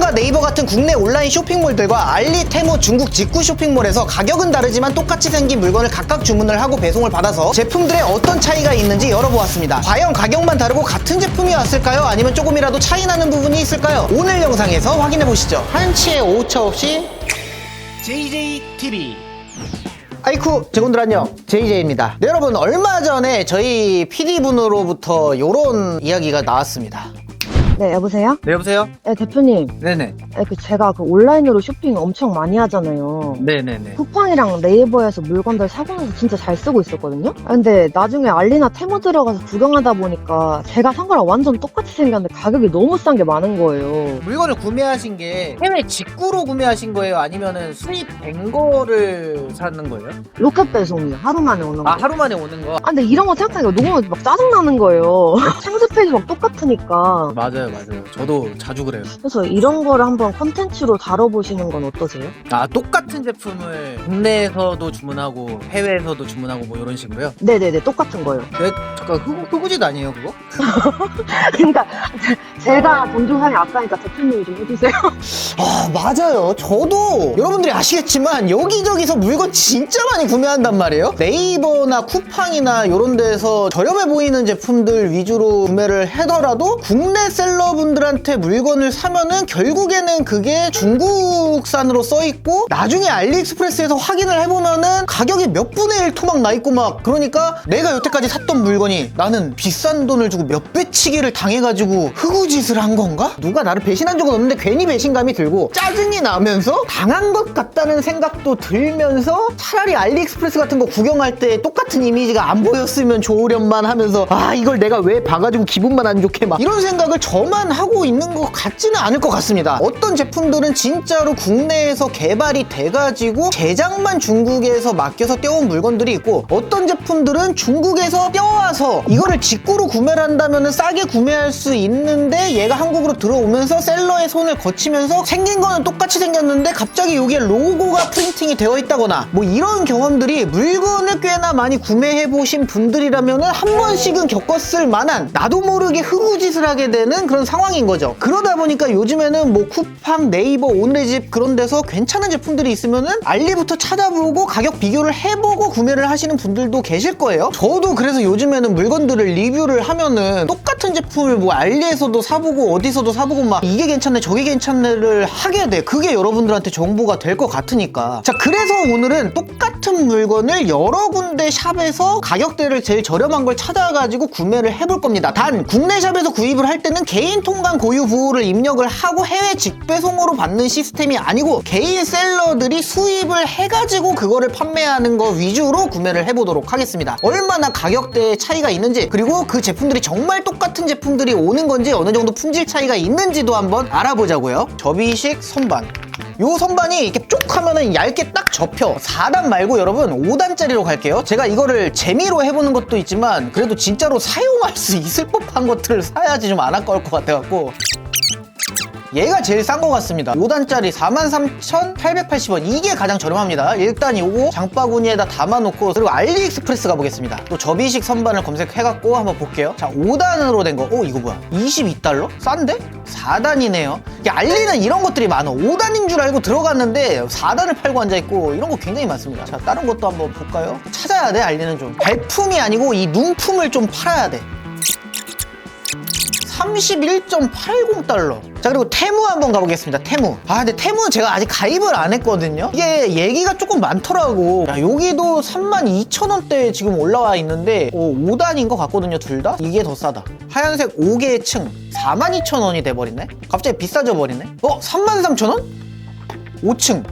쿠팡과 네이버 같은 국내 온라인 쇼핑몰들과 알리, 테무, 중국 직구 쇼핑몰에서 가격은 다르지만 똑같이 생긴 물건을 각각 주문을 하고 배송을 받아서 제품들의 어떤 차이가 있는지 열어보았습니다. 과연 가격만 다르고 같은 제품이 왔을까요? 아니면 조금이라도 차이 나는 부분이 있을까요? 오늘 영상에서 확인해보시죠. 한치의 오차 없이 JJTV. 아이쿠 직원들 안녕, JJ입니다. 네, 여러분 얼마 전에 저희 PD분으로부터 요런 이야기가 나왔습니다. 네, 여보세요? 네, 여보세요? 네, 대표님. 네네. 네, 제가 온라인으로 쇼핑 엄청 많이 하잖아요. 네네네. 쿠팡이랑 네이버에서 물건들 사고 나서 진짜 잘 쓰고 있었거든요? 근데 나중에 알리나 테무 들어가서 구경하다 보니까 제가 산 거랑 완전 똑같이 생겼는데 가격이 너무 싼 게 많은 거예요. 물건을 구매하신 게 해외 직구로 구매하신 거예요? 아니면은 수입된 거를 사는 거예요? 로켓 배송이요. 하루 만에 오는 거. 아, 하루 만에 오는 거? 근데 이런 거 생각하니까 너무 막 짜증나는 거예요. 상세 페이지 막 똑같으니까. 맞아요. 저도 자주 그래요. 그래서 이런 거를 한번 콘텐츠로 다뤄보시는 건 어떠세요? 아, 똑같은 제품을 국내에서도 주문하고 해외에서도 주문하고 뭐 이런 식으로요? 네네네, 똑같은 거요. 네, 잠깐 흑우짓 아니에요 그거? 그러니까 제가 존중하는 아까니까 대표님이 좀 해주세요. 아, 맞아요. 저도 여러분들이 아시겠지만 여기저기서 물건 진짜 많이 구매한단 말이에요. 네이버나 쿠팡이나 이런 데서 저렴해 보이는 제품들 위주로 구매를 하더라도 국내 셀러분들한테 물건을 사면은 결국에는 그게 중국산으로 써있고 나중에 알리익스프레스에서 확인을 해보면은 가격이 몇 분의 1 토막 나있고 막, 그러니까 내가 여태까지 샀던 물건이 나는 비싼 돈을 주고 몇 배치기를 당해가지고 흑우짓을 한 건가? 누가 나를 배신한 적은 없는데 괜히 배신감이 들고 짜증이 나면서 당한 것 같다는 생각도 들면서 차라리 알리익스프레스 같은 거 구경할 때 똑같은 이미지가 안 보였으면 좋으련만 하면서 아, 이걸 내가 왜 봐가지고 기분만 안 좋게 막 이런 생각을 저만 하고 있는 것 같지는 않을 것 같습니다. 어떤 제품들은 진짜로 국내에서 개발이 돼가지고 제작만 중국에서 맡겨서 떼온 물건들이 있고, 어떤 제품들은 중국에서 떼와서 이거를 직구로 구매를 한다면 싸게 구매할 수 있는데 얘가 한국으로 들어오면서 셀러의 손을 거치면서 생긴 거는 똑같이 생겼는데 갑자기 여기에 로고가 프린팅이 되어 있다거나 뭐 이런 경험들이 물건을 꽤나 많이 구매해 보신 분들이라면 한 번씩은 겪었을 만한, 나도 모르게 흑우짓을 하게 되는 그런 상황인 거죠. 그러다 보니까 요즘에는 뭐 쿠팡, 네이버, 오늘의 집 그런 데서 괜찮은 제품들이 있으면은 알리부터 찾아보고 가격 비교를 해보고 구매를 하시는 분들도 계실 거예요. 저도 그래서 요즘에는 물건들을 리뷰를 하면은 똑같은 제품을 뭐 알리에서도 사보고 어디서도 사보고 막 이게 괜찮네 저게 괜찮네를 하게 돼. 그게 여러분들한테 정보가 될 것 같으니까. 자, 그래서 오늘은 똑같은 물건을 여러 군데 샵에서 가격대를 제일 저렴한 걸 찾아가지고 구매를 해볼 겁니다. 단 국내 샵에서 구입을 할 때는 개인 통관 고유 부호를 입력을 하고 해외 직배송으로 받는 시스템이 아니고 개인 셀러들이 수입을 해가지고 그거를 판매하는 거 위주로 구매를 해보도록 하겠습니다. 얼마나 가격대의 차이가 있는지, 그리고 그 제품들이 정말 똑같은 제품들이 오는 건지 어느 정도 품질 차이가 있는지도 한번 알아보자고요. 접이식 선반. 요 선반이 이렇게 쭉 하면은 얇게 딱 접혀. 4단 말고 여러분 5단짜리로 갈게요. 제가 이거를 재미로 해보는 것도 있지만 그래도 진짜로 사용할 수 있을 법한 것들을 사야지 좀 안 아까울 것 같아갖고 얘가 제일 싼 것 같습니다. 5단짜리 43,880원. 이게 가장 저렴합니다. 일단 요거 장바구니에다 담아놓고, 그리고 알리익스프레스 가보겠습니다. 또 접이식 선반을 검색해갖고 한번 볼게요. 자, 5단으로 된 거. 이거 뭐야? 22달러? 싼데? 4단이네요. 알리는 이런 것들이 많아. 5단인 줄 알고 들어갔는데 4단을 팔고 앉아있고 이런 거 굉장히 많습니다. 자, 다른 것도 한번 볼까요? 찾아야 돼. 알리는 좀 발품이 아니고 이 눈품을 좀 팔아야 돼. 31.80달러. 자, 그리고 테무 한번 가보겠습니다. 테무. 근데 테무는 제가 아직 가입을 안 했거든요. 이게 얘기가 조금 많더라고. 야, 여기도 32,000원대에 지금 올라와 있는데 5단인 것 같거든요, 둘 다. 이게 더 싸다. 하얀색 5개의 층 42,000원이 돼버리네. 갑자기 비싸져 버리네. 33,000원? 5층.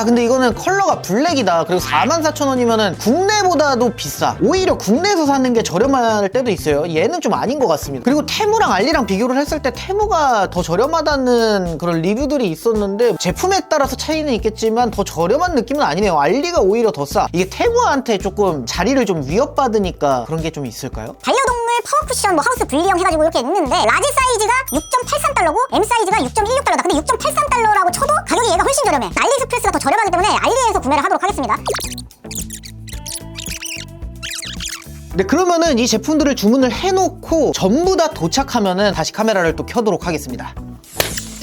근데 이거는 컬러가 블랙이다. 그리고 44,000원이면은 국내보다도 비싸. 오히려 국내에서 사는 게 저렴할 때도 있어요. 얘는 좀 아닌 것 같습니다. 그리고 테무랑 알리랑 비교를 했을 때 테무가 더 저렴하다는 그런 리뷰들이 있었는데 제품에 따라서 차이는 있겠지만 더 저렴한 느낌은 아니네요. 알리가 오히려 더 싸. 이게 테무한테 조금 자리를 좀 위협받으니까 그런 게 좀 있을까요? 반려동물 파워쿠션 뭐 하우스 분리형 해가지고 이렇게 있는데 라지 사이즈가 6.83달러고 M 사이즈가 6.16달러다. 근데 6.83달러라고 쳐도 가격이 얘가 훨씬 저렴해. 알리익스프레스가 더 저렴하기 때문에 알리에서 구매를 하도록 하겠습니다. 네, 그러면은 이 제품들을 주문을 해놓고 전부 다 도착하면은 다시 카메라를 또 켜도록 하겠습니다.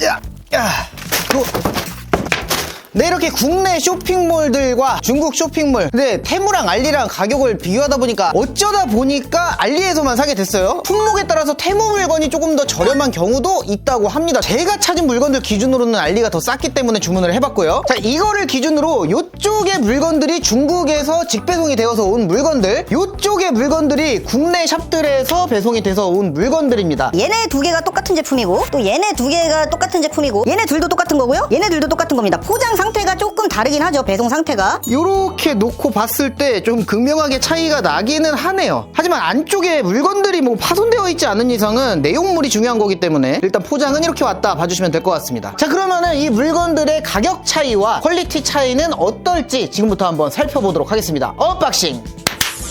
야, 아이고. 네, 이렇게 국내 쇼핑몰들과 중국 쇼핑몰, 근데 테무랑 알리랑 가격을 비교하다 보니까 어쩌다 보니까 알리에서만 사게 됐어요. 품목에 따라서 테무 물건이 조금 더 저렴한 경우도 있다고 합니다. 제가 찾은 물건들 기준으로는 알리가 더 쌌기 때문에 주문을 해봤고요. 자, 이거를 기준으로 이쪽의 물건들이 중국에서 직배송이 되어서 온 물건들, 이쪽의 물건들이 국내 샵들에서 배송이 돼서 온 물건들입니다. 얘네 두 개가 똑같은 제품이고 또 얘네 두 개가 똑같은 제품이고 얘네 둘도 똑같은 거고요. 얘네들도 똑같은 겁니다. 포장 상태가 조금 다르긴 하죠. 배송 상태가. 요렇게 놓고 봤을 때 좀 극명하게 차이가 나기는 하네요. 하지만 안쪽에 물건들이 뭐 파손되어 있지 않은 이상은 내용물이 중요한 거기 때문에 일단 포장은 이렇게 왔다 봐주시면 될 것 같습니다. 자, 그러면은 이 물건들의 가격 차이와 퀄리티 차이는 어떨지 지금부터 한번 살펴보도록 하겠습니다. 언박싱!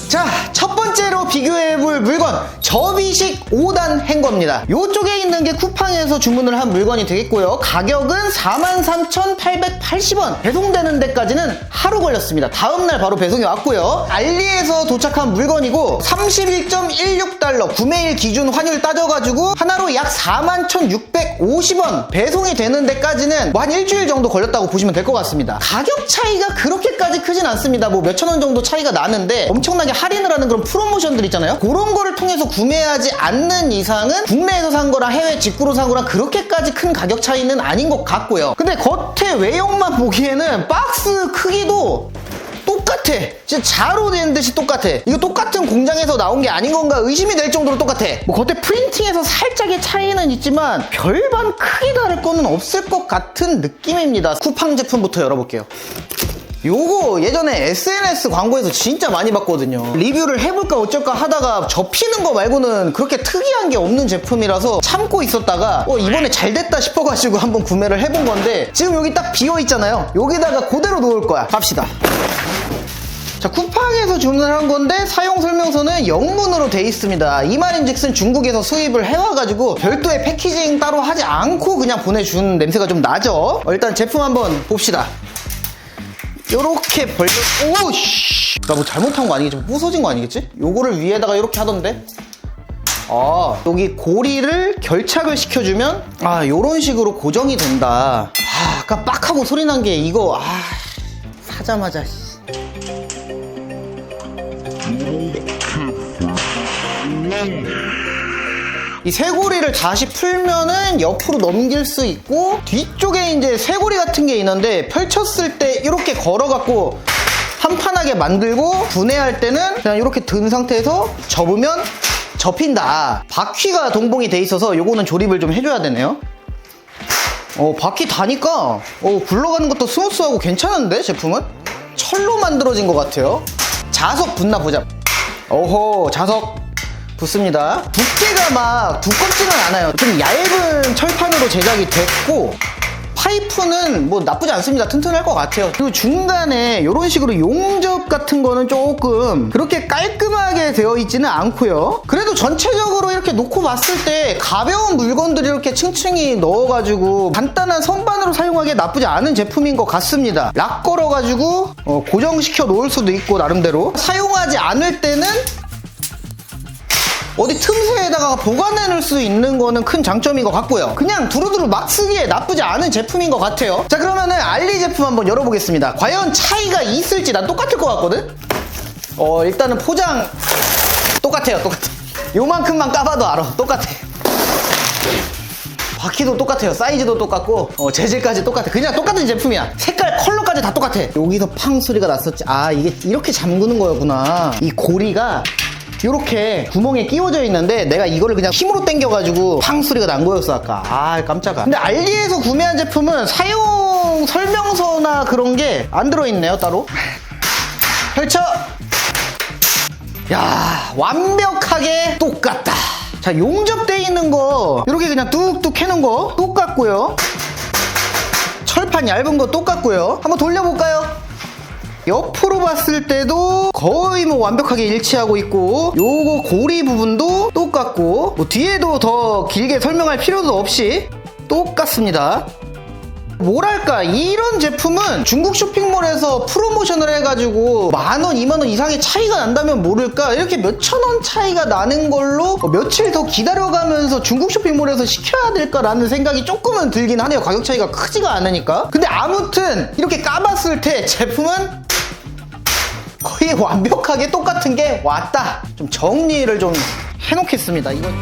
자, 첫 번째로 비교해볼 물건, 접이식 5단 행거입니다. 요쪽에 있는 게 쿠팡에서 주문을 한 물건이 되겠고요. 가격은 43,880원. 배송되는 데까지는 하루 걸렸습니다. 다음날 바로 배송이 왔고요. 알리에서 도착한 물건이고 31.16달러, 구매일 기준 환율 따져가지고 하나로 약 41,650원. 배송이 되는 데까지는 뭐 한 일주일 정도 걸렸다고 보시면 될 것 같습니다. 가격 차이가 그렇게까지 크진 않습니다. 뭐 몇천 원 정도 차이가 나는데 엄청나게 할인을 하는 그런 프로모션들 있잖아요. 그런 거를 통해서 구매하지 않는 이상은 국내에서 산 거랑 해외 직구로 산 거랑 그렇게까지 큰 가격 차이는 아닌 것 같고요. 근데 겉에 외형만 보기에는 박스 크기도 똑같아. 진짜 자로 된 듯이 똑같아. 이거 똑같은 공장에서 나온 게 아닌 건가 의심이 될 정도로 똑같아. 뭐 겉에 프린팅에서 살짝의 차이는 있지만 별반 크게 다를 거는 없을 것 같은 느낌입니다. 쿠팡 제품부터 열어볼게요. 요거 예전에 SNS 광고에서 진짜 많이 봤거든요. 리뷰를 해볼까 어쩔까 하다가 접히는 거 말고는 그렇게 특이한 게 없는 제품이라서 참고 있었다가 이번에 잘 됐다 싶어가지고 한번 구매를 해본 건데 지금 여기 딱 비어있잖아요. 여기다가 그대로 놓을 거야. 갑시다. 자, 쿠팡에서 주문한 건데 사용 설명서는 영문으로 돼 있습니다. 이 말인즉슨 중국에서 수입을 해와가지고 별도의 패키징 따로 하지 않고 그냥 보내준 냄새가 좀 나죠. 일단 제품 한번 봅시다. 요렇게 벌려, 오씨! 나 뭐 잘못한 거 아니겠지? 부서진 거 아니겠지? 요거를 위에다가 이렇게 하던데? 아, 여기 고리를 결착을 시켜주면, 요런 식으로 고정이 된다. 아까 빡 하고 소리 난 게 이거, 사자마자. 이 쇠고리를 다시 풀면은 옆으로 넘길 수 있고 뒤쪽에 이제 쇠고리 같은 게 있는데 펼쳤을 때 이렇게 걸어갖고 한판하게 만들고 분해할 때는 그냥 이렇게 든 상태에서 접으면 접힌다. 바퀴가 동봉이 돼 있어서 요거는 조립을 좀 해줘야 되네요. 바퀴 다니까 굴러가는 것도 스무스하고 괜찮은데 제품은? 철로 만들어진 것 같아요. 자석 붙나 보자. 오호, 자석 붙습니다. 두께가 막 두껍지는 않아요. 좀 얇은 철판으로 제작이 됐고 파이프는 뭐 나쁘지 않습니다. 튼튼할 것 같아요. 그리고 중간에 이런 식으로 용접 같은 거는 조금 그렇게 깔끔하게 되어 있지는 않고요. 그래도 전체적으로 이렇게 놓고 봤을 때 가벼운 물건들을 이렇게 층층이 넣어가지고 간단한 선반으로 사용하기에 나쁘지 않은 제품인 것 같습니다. 락 걸어가지고 고정시켜 놓을 수도 있고 나름대로 사용하지 않을 때는 어디 틈새에다가 보관해 놓을 수 있는 거는 큰 장점인 것 같고요. 그냥 두루두루 막 쓰기에 나쁘지 않은 제품인 것 같아요. 자, 그러면은 알리 제품 한번 열어보겠습니다. 과연 차이가 있을지 난 똑같을 것 같거든? 일단은 포장 똑같아요. 똑같아. 요만큼만 까봐도 알아. 똑같아. 바퀴도 똑같아요. 사이즈도 똑같고 재질까지 똑같아. 그냥 똑같은 제품이야. 색깔 컬러까지 다 똑같아. 여기서 팡 소리가 났었지. 이게 이렇게 잠그는 거였구나. 이 고리가 이렇게 구멍에 끼워져 있는데 내가 이거를 그냥 힘으로 당겨가지고 팡 소리가 난 거였어 아까. 깜짝아. 근데 알리에서 구매한 제품은 사용 설명서나 그런 게 안 들어있네요. 따로 펼쳐. 야, 완벽하게 똑같다. 자, 용접돼 있는 거 이렇게 그냥 뚝뚝 해놓은 거 똑같고요. 철판 얇은 거 똑같고요. 한번 돌려볼까요? 옆으로 봤을 때도 거의 뭐 완벽하게 일치하고 있고 요거 고리 부분도 똑같고 뭐 뒤에도 더 길게 설명할 필요도 없이 똑같습니다. 뭐랄까 이런 제품은 중국 쇼핑몰에서 프로모션을 해가지고 10,000원, 20,000원 이상의 차이가 난다면 모를까 이렇게 몇천 원 차이가 나는 걸로 며칠 더 기다려가면서 중국 쇼핑몰에서 시켜야 될까라는 생각이 조금은 들긴 하네요. 가격 차이가 크지가 않으니까. 근데 아무튼 이렇게 까봤을 때 제품은 거의 완벽하게 똑같은 게 왔다. 좀 정리를 좀 해놓겠습니다. 이건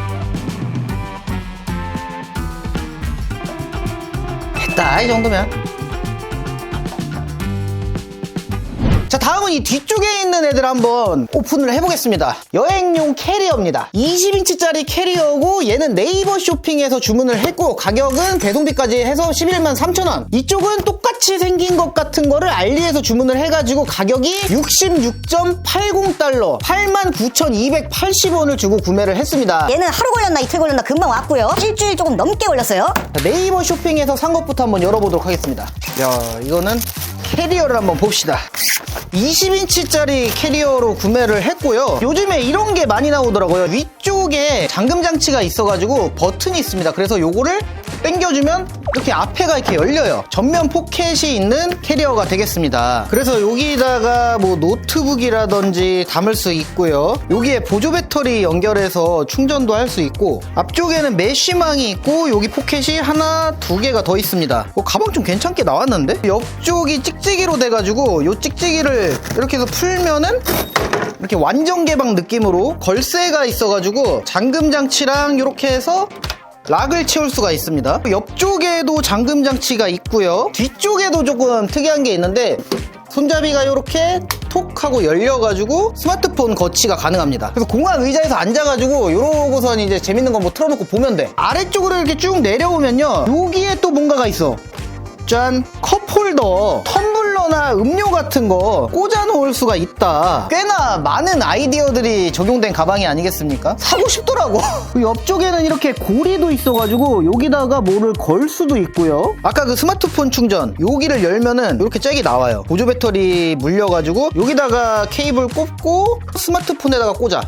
됐다, 이 정도면. 자, 다음은 이 뒤쪽에 있는 애들 한번 오픈을 해보겠습니다. 여행용 캐리어입니다. 20인치짜리 캐리어고 얘는 네이버 쇼핑에서 주문을 했고 가격은 배송비까지 해서 113,000원. 이쪽은 똑같이 생긴 것 같은 거를 알리에서 주문을 해가지고 가격이 66.80달러 89,280원을 주고 구매를 했습니다. 얘는 하루 걸렸나 이틀 걸렸나 금방 왔고요. 일주일 조금 넘게 걸렸어요. 자, 네이버 쇼핑에서 산 것부터 한번 열어보도록 하겠습니다. 야, 이거는 캐리어를 한번 봅시다. 20인치짜리 캐리어로 구매를 했고요. 요즘에 이런 게 많이 나오더라고요. 위쪽에 잠금 장치가 있어가지고 버튼이 있습니다. 그래서 요거를 당겨주면 이렇게 앞에가 이렇게 열려요. 전면 포켓이 있는 캐리어가 되겠습니다. 그래서 여기다가 뭐 노트북이라든지 담을 수 있고요. 여기에 보조 배터리 연결해서 충전도 할 수 있고, 앞쪽에는 메쉬망이 있고 여기 포켓이 하나, 두 개가 더 있습니다. 가방 좀 괜찮게 나왔는데? 옆쪽이 찍찍이로 돼가지고 이 찍찍이를 이렇게 해서 풀면은 이렇게 완전 개방 느낌으로 걸쇠가 있어가지고 잠금 장치랑 이렇게 해서 락을 채울 수가 있습니다. 옆쪽에도 잠금 장치가 있고요. 뒤쪽에도 조금 특이한 게 있는데 손잡이가 이렇게 톡 하고 열려가지고 스마트폰 거치가 가능합니다. 그래서 공항 의자에서 앉아가지고 이러고선 이제 재밌는 거 뭐 틀어놓고 보면 돼. 아래쪽으로 이렇게 쭉 내려오면요, 여기에 또 뭔가가 있어. 짠! 컵홀더, 텀블러나 음료 같은 거 꽂아놓을 수가 있다. 꽤나 많은 아이디어들이 적용된 가방이 아니겠습니까? 사고 싶더라고. 옆쪽에는 이렇게 고리도 있어가지고 여기다가 뭐를 걸 수도 있고요. 아까 그 스마트폰 충전, 여기를 열면은 이렇게 잭이 나와요. 보조 배터리 물려가지고 여기다가 케이블 꼽고 스마트폰에다가 꽂아.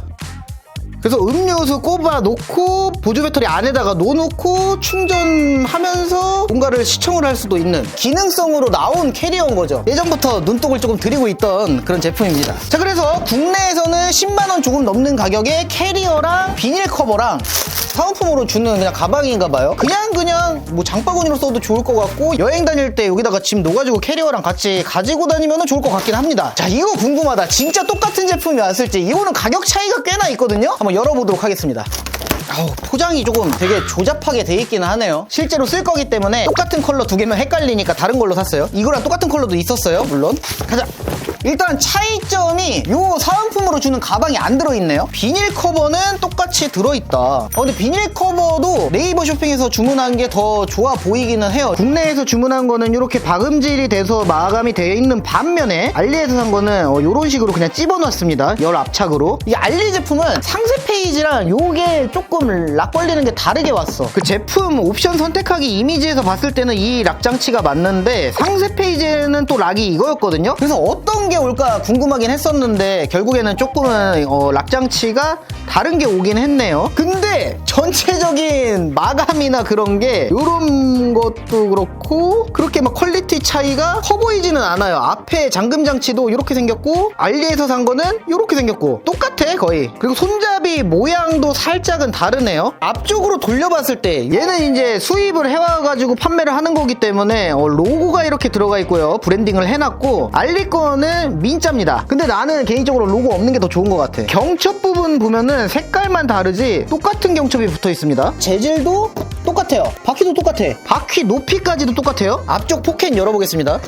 그래서 음료수 꼽아 놓고 보조 배터리 안에다가 넣어놓고 충전하면서 뭔가를 시청을 할 수도 있는 기능성으로 나온 캐리어인 거죠. 예전부터 눈독을 조금 들이고 있던 그런 제품입니다. 자, 그래서 국내에서는 10만원 조금 넘는 가격에 캐리어랑 비닐 커버랑 사은품으로 주는 그냥 가방인가 봐요. 그냥 뭐 장바구니로 써도 좋을 것 같고, 여행 다닐 때 여기다가 짐 넣어가지고 캐리어랑 같이 가지고 다니면 좋을 것 같긴 합니다. 자, 이거 궁금하다. 진짜 똑같은 제품이 왔을지. 이거는 가격 차이가 꽤나 있거든요. 한번 열어보도록 하겠습니다. 포장이 조금 되게 조잡하게 돼 있기는 하네요. 실제로 쓸 거기 때문에 똑같은 컬러 두 개면 헷갈리니까 다른 걸로 샀어요. 이거랑 똑같은 컬러도 있었어요, 물론. 가자. 일단 차이점이 요 사은품으로 주는 가방이 안 들어있네요. 비닐 커버는 똑같이 들어있다. 근데 비닐 커버도 네이버 쇼핑에서 주문한 게 더 좋아 보이기는 해요. 국내에서 주문한 거는 이렇게 박음질이 돼서 마감이 되어 있는 반면에 알리에서 산 거는 이런 식으로 그냥 찝어놨습니다. 열 압착으로. 이 알리 제품은 상세 페이지랑 요게 조금 락 걸리는 게 다르게 왔어. 그 제품 옵션 선택하기 이미지에서 봤을 때는 이 락 장치가 맞는데 상세 페이지에는 또 락이 이거였거든요. 그래서 어떤 게 올까 궁금하긴 했었는데 결국에는 조금은 락 장치가 다른 게 오긴 했네요. 근데 전체적인 마감이나 그런 게 요런 것도 그렇고 그렇게 막 퀄리티 차이가 커 보이지는 않아요. 앞에 잠금 장치도 이렇게 생겼고, 알리에서 산 거는 이렇게 생겼고 똑같아 거의. 그리고 손잡이 모양도 살짝은 다르네요. 앞쪽으로 돌려봤을 때 얘는 이제 수입을 해와가지고 판매를 하는 거기 때문에 로고가 이렇게 들어가 있고요. 브랜딩을 해놨고, 알리 거는 민자입니다. 근데 나는 개인적으로 로고 없는 게 더 좋은 것 같아. 경첩 부분 보면은 색깔만 다르지 똑같은 경첩이 붙어 있습니다. 재질도 똑같아요. 바퀴도 똑같아. 바퀴 높이까지도 똑같아요. 앞쪽 포켓 열어보겠습니다.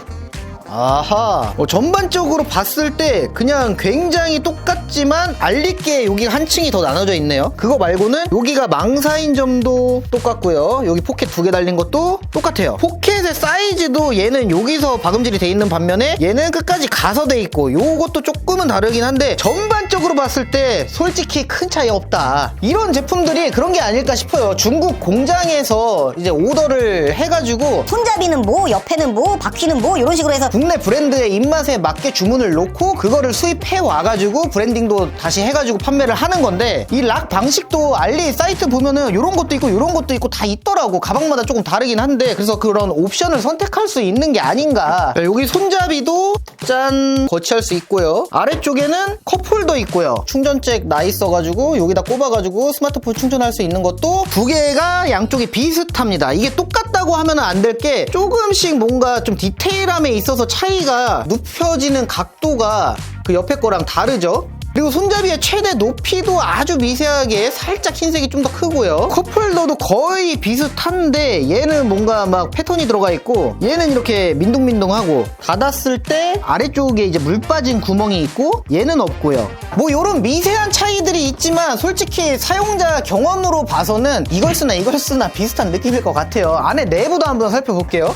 아하, 전반적으로 봤을 때 그냥 굉장히 똑같지만 알리께 여기가 한 층이 더 나눠져 있네요. 그거 말고는 여기가 망사인 점도 똑같고요. 여기 포켓 두 개 달린 것도 똑같아요. 포켓의 사이즈도 얘는 여기서 박음질이 돼 있는 반면에 얘는 끝까지 가서 돼 있고, 요것도 조금은 다르긴 한데 전반적으로 객관적으로 봤을 때 솔직히 큰 차이 없다. 이런 제품들이 그런 게 아닐까 싶어요. 중국 공장에서 이제 오더를 해가지고 손잡이는 뭐, 옆에는 뭐, 바퀴는 뭐 이런 식으로 해서 국내 브랜드의 입맛에 맞게 주문을 놓고 그거를 수입해 와가지고 브랜딩도 다시 해가지고 판매를 하는 건데, 이 락 방식도 알리 사이트 보면은 이런 것도 있고 이런 것도 있고 다 있더라고. 가방마다 조금 다르긴 한데, 그래서 그런 옵션을 선택할 수 있는 게 아닌가. 여기 손잡이도 짠 거치할 수 있고요. 아래쪽에는 컵홀더 있고요. 충전잭 나 있어가지고 여기다 꼽아가지고 스마트폰 충전할 수 있는 것도 두 개가 양쪽이 비슷합니다. 이게 똑같다고 하면 안 될 게 조금씩 뭔가 좀 디테일함에 있어서 차이가 눕혀지는 각도가 그 옆에 거랑 다르죠. 그리고 손잡이의 최대 높이도 아주 미세하게 살짝 흰색이 좀 더 크고요. 컵홀더도 거의 비슷한데 얘는 뭔가 막 패턴이 들어가 있고 얘는 이렇게 민둥민둥하고, 닫았을 때 아래쪽에 이제 물 빠진 구멍이 있고 얘는 없고요. 뭐 요런 미세한 차이들이 있지만 솔직히 사용자 경험으로 봐서는 이걸 쓰나 비슷한 느낌일 것 같아요. 안에 내부도 한번 살펴볼게요.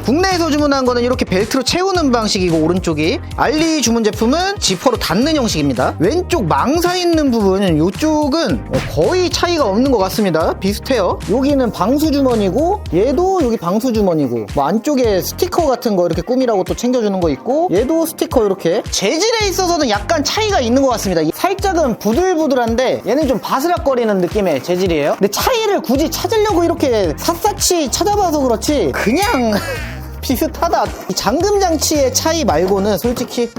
국내에서 주문한 거는 이렇게 벨트로 채우는 방식이고, 오른쪽이 알리 주문 제품은 지퍼로 닫는 형식입니다. 왼쪽 망사 있는 부분, 이쪽은 거의 차이가 없는 것 같습니다. 비슷해요. 여기는 방수 주머니고 얘도 여기 방수 주머니고, 뭐 안쪽에 스티커 같은 거 이렇게 꾸미라고 또 챙겨주는 거 있고, 얘도 스티커 이렇게. 재질에 있어서는 약간 차이가 있는 것 같습니다. 살짝은 부들부들한데 얘는 좀 바스락거리는 느낌의 재질이에요. 근데 차이를 굳이 찾으려고 이렇게 샅샅이 찾아봐서 그렇지 그냥 비슷하다. 이 잠금 장치의 차이 말고는 솔직히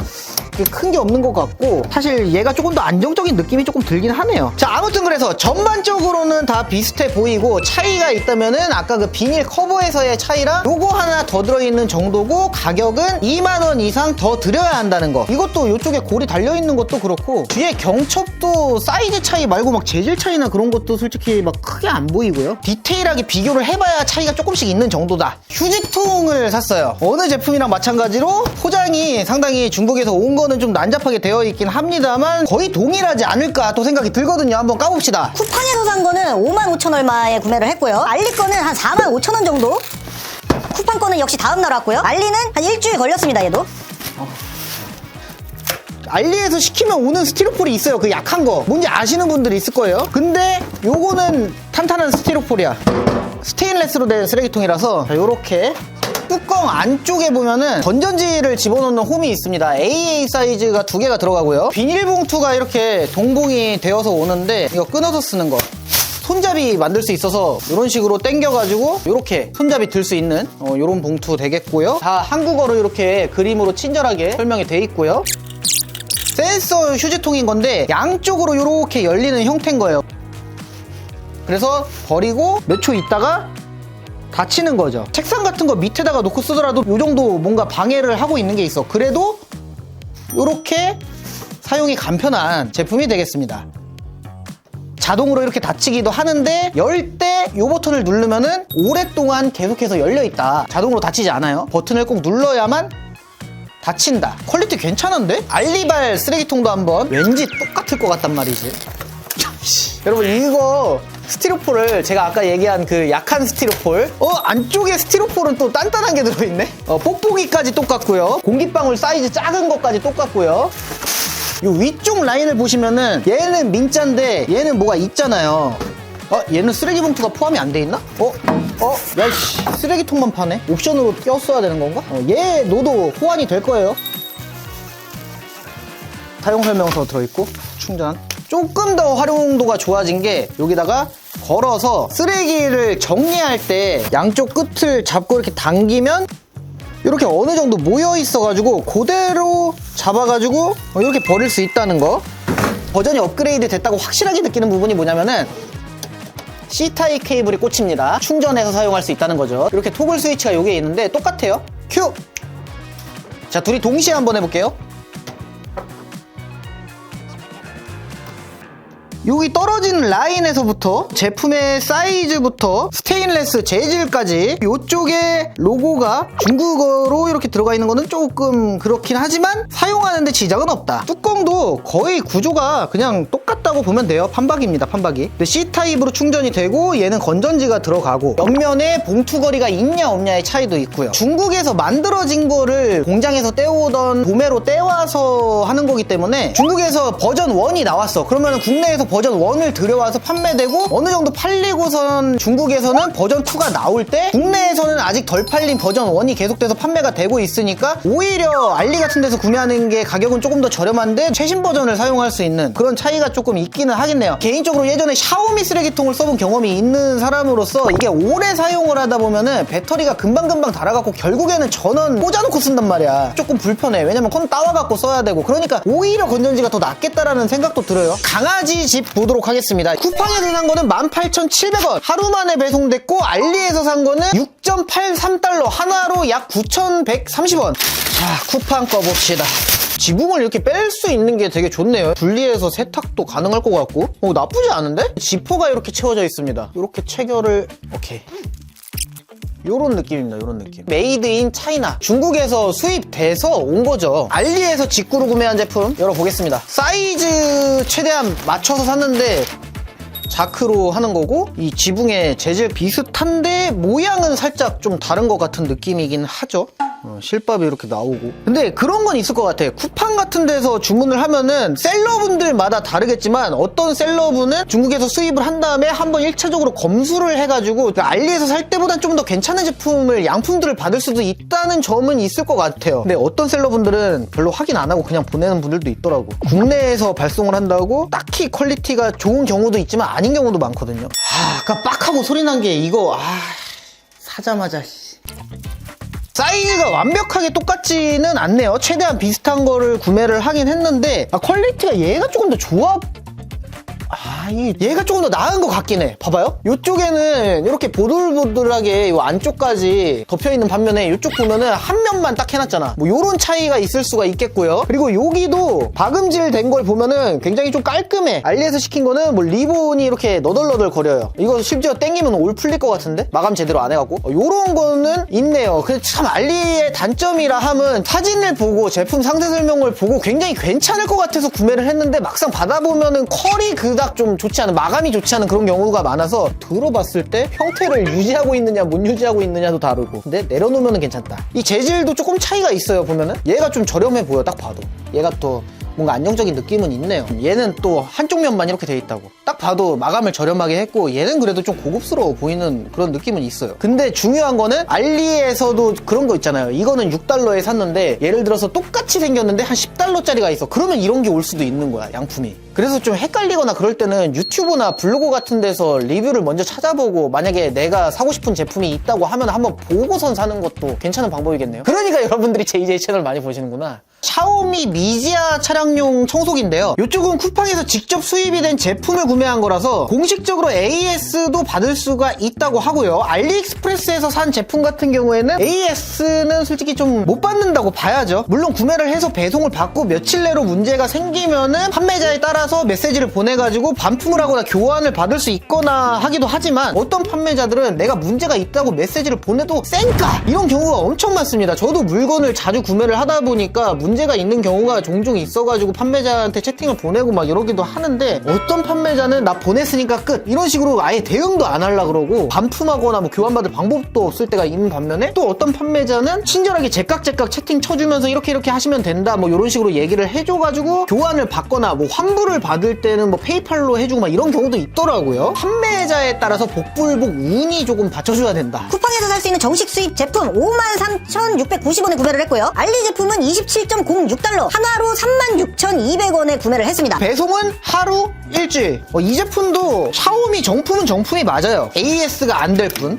큰 게 없는 것 같고, 사실 얘가 조금 더 안정적인 느낌이 조금 들긴 하네요. 자, 아무튼 그래서 전반적으로는 다 비슷해 보이고, 차이가 있다면은 아까 그 비닐 커버에서의 차이랑 요거 하나 더 들어있는 정도고, 가격은 2만원 이상 더 들여야 한다는 거. 이것도 이쪽에 골이 달려있는 것도 그렇고, 뒤에 경첩도 사이즈 차이 말고 막 재질 차이나 그런 것도 솔직히 막 크게 안 보이고요. 디테일하게 비교를 해봐야 차이가 조금씩 있는 정도다. 휴지통을 샀어요. 어느 제품이랑 마찬가지로 포장이 상당히 중국에서 온 거는 좀 난잡하게 되어 있긴 합니다만 거의 동일하지 않을까 또 생각이 들거든요. 한번 까봅시다. 쿠팡에서 산 거는 55,000 얼마에 구매를 했고요. 알리 거는 한 45,000원 정도. 쿠팡 거는 역시 다음 날 왔고요. 알리는 한 일주일 걸렸습니다. 얘도. 알리에서 시키면 오는 스티로폴이 있어요. 그 약한 거 뭔지 아시는 분들이 있을 거예요. 근데 요거는 탄탄한 스티로폴이야. 스테인레스로 된 쓰레기통이라서 요렇게 뚜껑 안쪽에 보면은 건전지를 집어넣는 홈이 있습니다. AA 사이즈가 2개가 들어가고요. 비닐봉투가 이렇게 동봉이 되어서 오는데 이거 끊어서 쓰는 거. 손잡이 만들 수 있어서 이런 식으로 당겨가지고 이렇게 손잡이 들 수 있는 이런 봉투 되겠고요. 다 한국어로 이렇게 그림으로 친절하게 설명이 돼 있고요. 센서 휴지통인 건데 양쪽으로 이렇게 열리는 형태인 거예요. 그래서 버리고 몇 초 있다가 닫히는 거죠. 책상 같은 거 밑에다가 놓고 쓰더라도 이 정도 뭔가 방해를 하고 있는 게 있어. 그래도 이렇게 사용이 간편한 제품이 되겠습니다. 자동으로 이렇게 닫히기도 하는데 열 때 이 버튼을 누르면은 오랫동안 계속해서 열려있다. 자동으로 닫히지 않아요. 버튼을 꼭 눌러야만 닫힌다. 퀄리티 괜찮은데? 알리발 쓰레기통도 한번 왠지 똑같을 것 같단 말이지. 여러분 이거 스티로폴을 제가 아까 얘기한 그 약한 스티로폴 안쪽에 스티로폴은 또 단단한 게 들어있네. 뽁뽁이까지 똑같고요. 공기방울 사이즈 작은 것까지 똑같고요. 이 위쪽 라인을 보시면은 얘는 민자인데 얘는 뭐가 있잖아요. 얘는 쓰레기 봉투가 포함이 안 돼 있나? 야이씨, 쓰레기통만 파네. 옵션으로 꼈어야 되는 건가? 얘 노도 호환이 될 거예요. 사용 설명서 들어있고 충전. 조금 더 활용도가 좋아진 게 여기다가 걸어서 쓰레기를 정리할 때 양쪽 끝을 잡고 이렇게 당기면 이렇게 어느 정도 모여 있어가지고 그대로 잡아가지고 이렇게 버릴 수 있다는 거. 버전이 업그레이드 됐다고 확실하게 느끼는 부분이 뭐냐면은 C타입 케이블이 꽂힙니다. 충전해서 사용할 수 있다는 거죠. 이렇게 토글 스위치가 여기에 있는데 똑같아요. 큐! 자, 둘이 동시에 한번 해볼게요. 여기 떨어진 라인에서부터 제품의 사이즈부터 스테인레스 재질까지 이쪽에 로고가 중국어로 이렇게 들어가 있는 거는 조금 그렇긴 하지만 사용하는데 지장은 없다. 뚜껑도 거의 구조가 그냥 똑같아. 똑같다고 보면 돼요. 판박입니다, 판박이. 근데 C타입으로 충전이 되고 얘는 건전지가 들어가고 옆면에 봉투거리가 있냐 없냐의 차이도 있고요. 중국에서 만들어진 거를 공장에서 떼오던 도매로 떼와서 하는 거기 때문에 중국에서 버전 1이 나왔어. 그러면 국내에서 버전 1을 들여와서 판매되고 어느 정도 팔리고선 중국에서는 버전 2가 나올 때 국내에서는 아직 덜 팔린 버전 1이 계속돼서 판매가 되고 있으니까 오히려 알리 같은 데서 구매하는 게 가격은 조금 더 저렴한데 최신 버전을 사용할 수 있는 그런 차이가 조금 있기는 하겠네요. 개인적으로 예전에 샤오미 쓰레기통을 써본 경험이 있는 사람으로서 이게 오래 사용을 하다 보면은 배터리가 금방금방 닳아갖고 결국에는 전원 꽂아놓고 쓴단 말이야. 조금 불편해. 왜냐면 콘 따와갖고 써야 되고. 그러니까 오히려 건전지가 더 낫겠다라는 생각도 들어요. 강아지 집 보도록 하겠습니다. 쿠팡에서 산 거는 18,700원 하루 만에 배송됐고 알리에서 산 거는 6.83달러 하나로 약 9,130원. 자, 쿠팡 거 봅시다. 지붕을 이렇게 뺄 수 있는 게 되게 좋네요. 분리해서 세탁도 가능할 것 같고 나쁘지 않은데? 지퍼가 이렇게 채워져 있습니다. 이렇게 체결을 오케이. 요런 느낌입니다. 요런 느낌. 메이드 인 차이나. 중국에서 수입돼서 온 거죠. 알리에서 직구로 구매한 제품 열어보겠습니다. 사이즈 최대한 맞춰서 샀는데 자크로 하는 거고 이 지붕의 재질 비슷한데 모양은 살짝 좀 다른 것 같은 느낌이긴 하죠. 실밥이 이렇게 나오고. 근데 그런 건 있을 것 같아. 쿠팡 같은 데서 주문을 하면은 셀러분들마다 다르겠지만 어떤 셀러분은 중국에서 수입을 한 다음에 한번 1차적으로 검수를 해가지고 알리에서 살 때보단 좀 더 괜찮은 제품을 양품들을 받을 수도 있다는 점은 있을 것 같아요. 근데 어떤 셀러분들은 별로 확인 안 하고 그냥 보내는 분들도 있더라고. 국내에서 발송을 한다고 딱히 퀄리티가 좋은 경우도 있지만 아닌 경우도 많거든요. 아까 빡 하고 소리 난 게 이거 사자마자 사이즈가 완벽하게 똑같지는 않네요. 최대한 비슷한 거를 구매를 하긴 했는데 퀄리티가 얘가 조금 더 좋아. 얘가 조금 더 나은 것 같긴 해. 봐봐요. 이쪽에는 이렇게 보들보들하게 이 안쪽까지 덮여있는 반면에 이쪽 보면은 한 면만 딱 해놨잖아. 뭐 요런 차이가 있을 수가 있겠고요. 그리고 여기도 박음질 된 걸 보면은 굉장히 좀 깔끔해. 알리에서 시킨 거는 뭐 리본이 이렇게 너덜너덜 거려요. 이거 심지어 땡기면 올 풀릴 것 같은데? 마감 제대로 안 해갖고. 요런 거는 있네요. 근데 참 알리의 단점이라 함은 사진을 보고 제품 상세 설명을 보고 굉장히 괜찮을 것 같아서 구매를 했는데 막상 받아보면은 컬이 그닥 좀 좋지 않은, 마감이 좋지 않은 그런 경우가 많아서 들어봤을 때 형태를 유지하고 있느냐 못 유지하고 있느냐도 다르고. 근데 내려놓으면 괜찮다. 이 재질도 조금 차이가 있어요. 보면은 얘가 좀 저렴해 보여. 딱 봐도 얘가 또 뭔가 안정적인 느낌은 있네요. 얘는 또 한쪽 면만 이렇게 돼 있다고. 딱 봐도 마감을 저렴하게 했고 얘는 그래도 좀 고급스러워 보이는 그런 느낌은 있어요. 근데 중요한 거는 알리에서도 그런 거 있잖아요. 이거는 6달러에 샀는데 예를 들어서 똑같이 생겼는데 한 10달러짜리가 있어. 그러면 이런 게 올 수도 있는 거야, 양품이. 그래서 좀 헷갈리거나 그럴 때는 유튜브나 블로그 같은 데서 리뷰를 먼저 찾아보고 만약에 내가 사고 싶은 제품이 있다고 하면 한번 보고선 사는 것도 괜찮은 방법이겠네요. 그러니까 여러분들이 JJ 채널 많이 보시는구나. 샤오미 미지아 차량용 청소기인데요. 이쪽은 쿠팡에서 직접 수입이 된 제품을 구매한 거라서 공식적으로 AS도 받을 수가 있다고 하고요. 알리익스프레스에서 산 제품 같은 경우에는 AS는 솔직히 좀 못 받는다고 봐야죠. 물론 구매를 해서 배송을 받고 며칠 내로 문제가 생기면은 판매자에 따라서 메시지를 보내가지고 반품을 하거나 교환을 받을 수 있거나 하기도 하지만 어떤 판매자들은 내가 문제가 있다고 메시지를 보내도 쌩까 이런 경우가 엄청 많습니다. 저도 물건을 자주 구매를 하다 보니까 문제가 있는 경우가 종종 있어가지고 판매자한테 채팅을 보내고 막 이러기도 하는데 어떤 판매자는 나 보냈으니까 끝 이런 식으로 아예 대응도 안 하려고 그러고 반품하거나 뭐 교환받을 방법도 없을 때가 있는 반면에 또 어떤 판매자는 친절하게 제깍제깍 채팅 쳐주면서 이렇게 하시면 된다 뭐 이런 식으로 얘기를 해줘가지고 교환을 받거나 뭐 환불을 받을 때는 뭐 페이팔로 해주고 막 이런 경우도 있더라고요. 판매자에 따라서 복불복 운이 조금 받쳐줘야 된다. 쿠팡에서 살 수 있는 정식 수입 제품 53,690원에 구매를 했고요. 알리 제품은 27.06달러 하나로 36,200원에 구매를 했습니다. 배송은 하루 일주일. 이 제품도 샤오미 정품은 정품이 맞아요. AS가 안 될 뿐.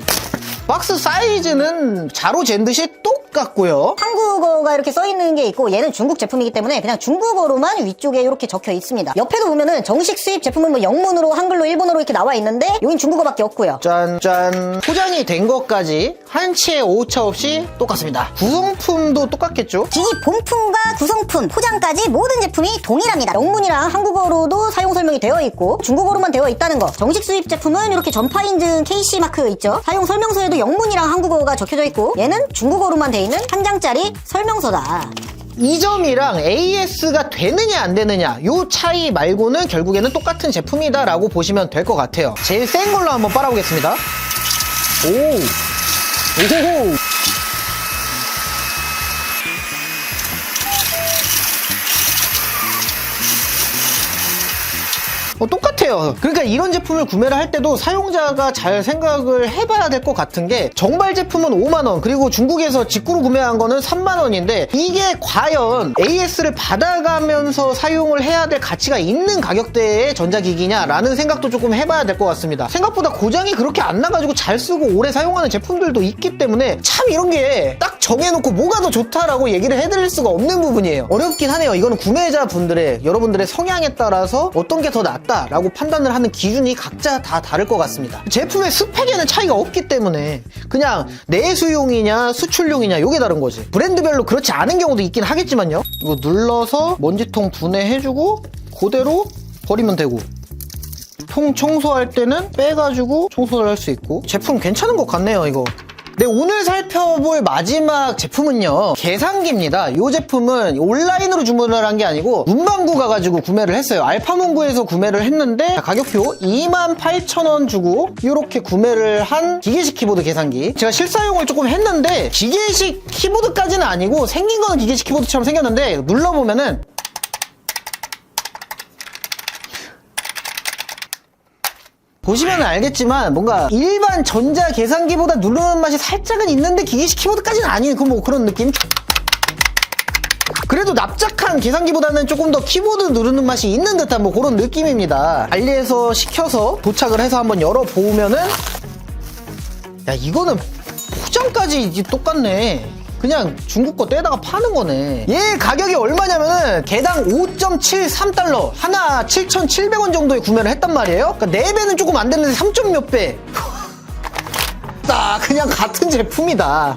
박스 사이즈는 자로 잰 듯이 똑같고요. 한국어가 이렇게 써있는 게 있고 얘는 중국 제품이기 때문에 그냥 중국어로만 위쪽에 이렇게 적혀 있습니다. 옆에도 보면은 정식 수입 제품은 뭐 영문으로 한글로 일본어로 이렇게 나와 있는데 여긴 중국어밖에 없고요. 짠짠. 포장이 된 것까지 한치의 오차 없이 똑같습니다. 구성품도 똑같겠죠? 기기 본품과 구성품, 포장까지 모든 제품이 동일합니다. 영문이랑 한국어로도 사용 설명이 되어 있고 중국어로만 되어 있다는 거. 정식 수입 제품은 이렇게 전파 인증 KC 마크 있죠? 사용 설명서에도 영문이랑 한국어가 적혀져 있고 얘는 중국어로만 되어 있는 한 장짜리 설명서다. 이 점이랑 AS가 되느냐 안 되느냐 요 차이 말고는 결국에는 똑같은 제품이다 라고 보시면 될 것 같아요. 제일 센 걸로 한번 빨아보겠습니다. 오호호. 똑같아요. 그러니까 이런 제품을 구매를 할 때도 사용자가 잘 생각을 해봐야 될 것 같은 게, 정발 제품은 5만원, 그리고 중국에서 직구로 구매한 거는 3만원인데 이게 과연 AS를 받아가면서 사용을 해야 될 가치가 있는 가격대의 전자기기냐라는 생각도 조금 해봐야 될 것 같습니다. 생각보다 고장이 그렇게 안 나가지고 잘 쓰고 오래 사용하는 제품들도 있기 때문에 참 이런 게 딱 정해놓고 뭐가 더 좋다라고 얘기를 해드릴 수가 없는 부분이에요. 어렵긴 하네요. 이거는 구매자분들의, 여러분들의 성향에 따라서 어떤 게 더 낫다라고 판단을 하는 기준이 각자 다 다를 것 같습니다. 제품의 스펙에는 차이가 없기 때문에 그냥 내수용이냐 수출용이냐 요게 다른 거지. 브랜드별로 그렇지 않은 경우도 있긴 하겠지만요. 이거 눌러서 먼지통 분해해주고 그대로 버리면 되고, 통 청소할 때는 빼가지고 청소를 할 수 있고, 제품 괜찮은 것 같네요 이거. 네, 오늘 살펴볼 마지막 제품은요, 계산기입니다. 이 제품은 온라인으로 주문을 한 게 아니고 문방구 가가지고 구매를 했어요. 알파문구에서 구매를 했는데 가격표 28,000원 주고 이렇게 구매를 한 기계식 키보드 계산기. 제가 실사용을 조금 했는데 기계식 키보드까지는 아니고 생긴 거는 기계식 키보드처럼 생겼는데 눌러보면은 보시면 알겠지만 뭔가 일반 전자 계산기보다 누르는 맛이 살짝은 있는데 기계식 키보드까지는 아닌 뭐 그런 느낌? 그래도 납작한 계산기보다는 조금 더 키보드 누르는 맛이 있는 듯한 뭐 그런 느낌입니다. 알리에서 시켜서 도착을 해서 한번 열어보면은, 야 이거는 포장까지 똑같네. 그냥 중국 거 떼다가 파는 거네. 얘 가격이 얼마냐면은 개당 5.73달러, 하나 7,700원 정도에 구매를 했단 말이에요. 그러니까 4배는 조금 안 됐는데 3점 몇 배. 그냥 같은 제품이다.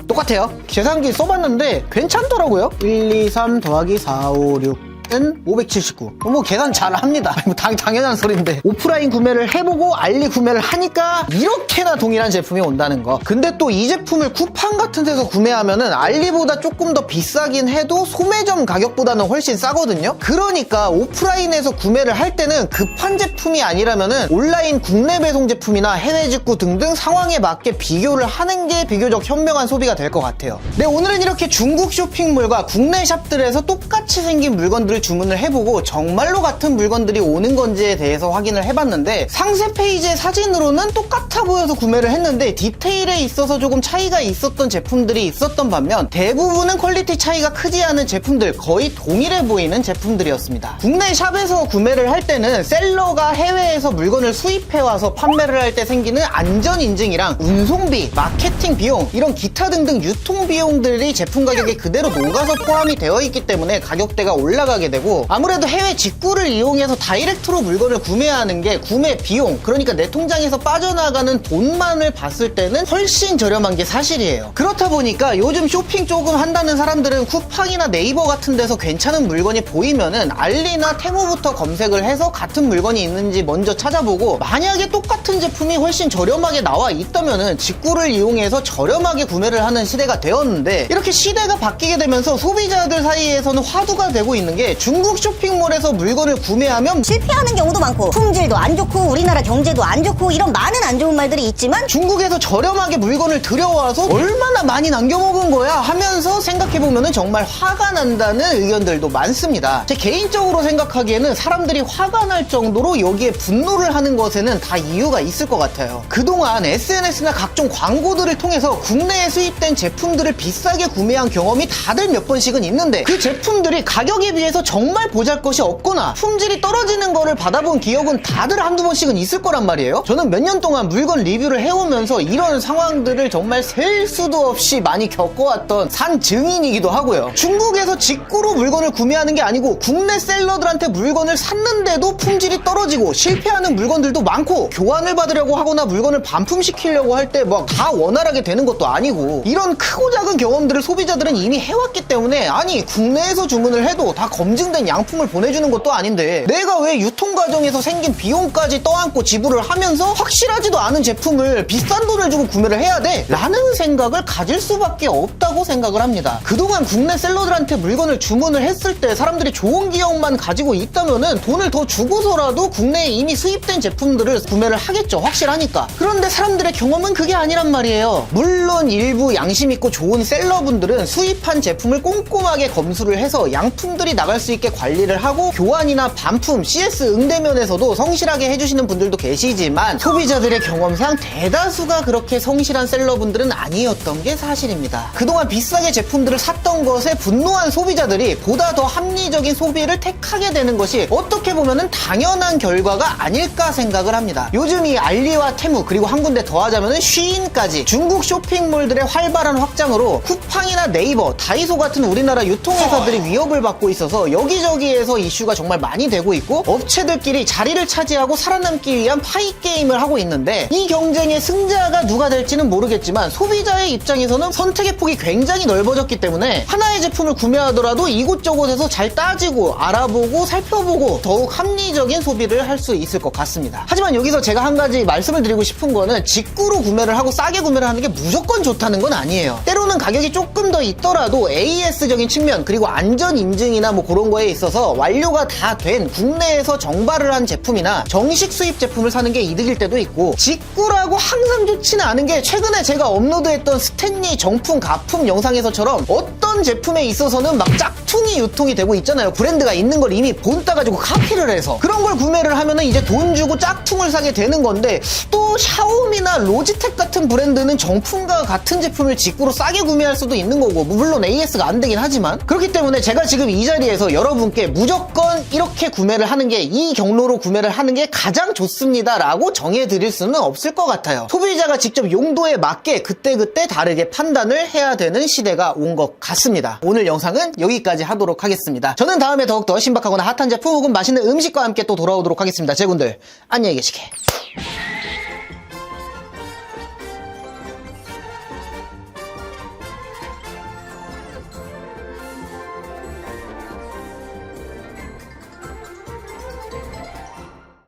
똑같아요. 계산기 써봤는데 괜찮더라고요. 1, 2, 3 더하기 4, 5, 6 은 579. 뭐 계산 잘 합니다. 당연한 소리인데. 오프라인 구매를 해보고 알리 구매를 하니까 이렇게나 동일한 제품이 온다는 거. 근데 또 이 제품을 쿠팡 같은 데서 구매하면은 알리보다 조금 더 비싸긴 해도 소매점 가격보다는 훨씬 싸거든요. 그러니까 오프라인에서 구매를 할 때는 급한 제품이 아니라면은 온라인 국내 배송 제품이나 해외 직구 등등 상황에 맞게 비교를 하는 게 비교적 현명한 소비가 될 것 같아요. 네, 오늘은 이렇게 중국 쇼핑몰과 국내 샵들에서 똑같이 생긴 물건들을 주문을 해보고 정말로 같은 물건들이 오는 건지에 대해서 확인을 해봤는데, 상세 페이지의 사진으로는 똑같아 보여서 구매를 했는데 디테일에 있어서 조금 차이가 있었던 제품들이 있었던 반면 대부분은 퀄리티 차이가 크지 않은 제품들, 거의 동일해 보이는 제품들이었습니다. 국내 샵에서 구매를 할 때는 셀러가 해외에서 물건을 수입해와서 판매를 할 때 생기는 안전 인증이랑 운송비, 마케팅 비용, 이런 기타 등등 유통 비용들이 제품 가격에 그대로 녹아서 포함이 되어 있기 때문에 가격대가 올라가게 되고, 아무래도 해외 직구를 이용해서 다이렉트로 물건을 구매하는 게 구매 비용, 그러니까 내 통장에서 빠져나가는 돈만을 봤을 때는 훨씬 저렴한 게 사실이에요. 그렇다 보니까 요즘 쇼핑 조금 한다는 사람들은 쿠팡이나 네이버 같은 데서 괜찮은 물건이 보이면은 알리나 테무부터 검색을 해서 같은 물건이 있는지 먼저 찾아보고, 만약에 똑같은 제품이 훨씬 저렴하게 나와 있다면은 직구를 이용해서 저렴하게 구매를 하는 시대가 되었는데, 이렇게 시대가 바뀌게 되면서 소비자들 사이에서는 화두가 되고 있는 게, 중국 쇼핑몰에서 물건을 구매하면 실패하는 경우도 많고 품질도 안 좋고 우리나라 경제도 안 좋고 이런 많은 안 좋은 말들이 있지만, 중국에서 저렴하게 물건을 들여와서 얼마나 많이 남겨먹은 거야 하면서 생각해보면 정말 화가 난다는 의견들도 많습니다. 제 개인적으로 생각하기에는 사람들이 화가 날 정도로 여기에 분노를 하는 것에는 다 이유가 있을 것 같아요. 그동안 SNS나 각종 광고들을 통해서 국내에 수입된 제품들을 비싸게 구매한 경험이 다들 몇 번씩은 있는데, 그 제품들이 가격에 비해서 정말 보잘것이 없거나 품질이 떨어지는 거를 받아본 기억은 다들 한두 번씩은 있을 거란 말이에요. 저는 몇 년 동안 물건 리뷰를 해오면서 이런 상황들을 정말 셀 수도 없이 많이 겪어왔던 산 증인이기도 하고요. 중국에서 직구로 물건을 구매하는 게 아니고 국내 셀러들한테 물건을 샀는데도 품질이 떨어지고 실패하는 물건들도 많고, 교환을 받으려고 하거나 물건을 반품시키려고 할 때 뭐 다 원활하게 되는 것도 아니고, 이런 크고 작은 경험들을 소비자들은 이미 해왔기 때문에, 아니 국내에서 주문을 해도 다 검 검증된 양품을 보내주는 것도 아닌데 내가 왜 유통 과정에서 생긴 비용까지 떠안고 지불을 하면서 확실하지도 않은 제품을 비싼 돈을 주고 구매를 해야 돼? 라는 생각을 가질 수밖에 없다고 생각을 합니다. 그동안 국내 셀러들한테 물건을 주문을 했을 때 사람들이 좋은 기억만 가지고 있다면은 돈을 더 주고서라도 국내에 이미 수입된 제품들을 구매를 하겠죠. 확실하니까. 그런데 사람들의 경험은 그게 아니란 말이에요. 물론 일부 양심 있고 좋은 셀러분들은 수입한 제품을 꼼꼼하게 검수를 해서 양품들이 나갈 수 있게 관리를 하고 교환이나 반품, CS 응대면에서도 성실하게 해주시는 분들도 계시지만 소비자들의 경험상 대다수가 그렇게 성실한 셀러분들은 아니었던 게 사실입니다. 그동안 비싸게 제품들을 샀던 것에 분노한 소비자들이 보다 더 합리적인 소비를 택하게 되는 것이 어떻게 보면은 당연한 결과가 아닐까 생각을 합니다. 요즘 이 알리와 테무 그리고 한 군데 더 하자면은 쉬인까지 중국 쇼핑몰들의 활발한 확장으로 쿠팡이나 네이버, 다이소 같은 우리나라 유통회사들이 위협을 받고 있어서 여기저기에서 이슈가 정말 많이 되고 있고 업체들끼리 자리를 차지하고 살아남기 위한 파이 게임을 하고 있는데 이 경쟁의 승자가 누가 될지는 모르겠지만 소비자의 입장에서는 선택의 폭이 굉장히 넓어졌기 때문에 하나의 제품을 구매하더라도 이곳저곳에서 잘 따지고 알아보고 살펴보고 더욱 합리적인 소비를 할 수 있을 것 같습니다. 하지만 여기서 제가 한 가지 말씀을 드리고 싶은 거는 직구로 구매를 하고 싸게 구매를 하는 게 무조건 좋다는 건 아니에요. 때로는 가격이 조금 더 있더라도 AS적인 측면 그리고 안전 인증이나 뭐 그런 거에 있어서 완료가 다 된 국내에서 정발을 한 제품이나 정식 수입 제품을 사는 게 이득일 때도 있고 직구라고 항상 좋지는 않은 게 최근에 제가 업로드했던 스탠리 정품 가품 영상에서처럼 어떤 제품에 있어서는 막 짝퉁이 유통이 되고 있잖아요. 브랜드가 있는 걸 이미 본따 가지고 카피를 해서 그런 걸 구매를 하면은 이제 돈 주고 짝퉁을 사게 되는 건데 또 샤오미나 로지텍 같은 브랜드는 정품과 같은 제품을 직구로 싸게 구매할 수도 있는 거고 물론 AS가 안 되긴 하지만 그렇기 때문에 제가 지금 이 자리에서 여러분께 무조건 이렇게 구매를 하는 게 이 경로로 구매를 하는 게 가장 좋습니다 라고 정해드릴 수는 없을 것 같아요. 소비자가 직접 용도에 맞게 그때그때 다르게 판단을 해야 되는 시대가 온 것 같습니다. 오늘 영상은 여기까지 하도록 하겠습니다. 저는 다음에 더욱더 신박하거나 핫한 제품 혹은 맛있는 음식과 함께 또 돌아오도록 하겠습니다. 제군들 안녕히 계시게.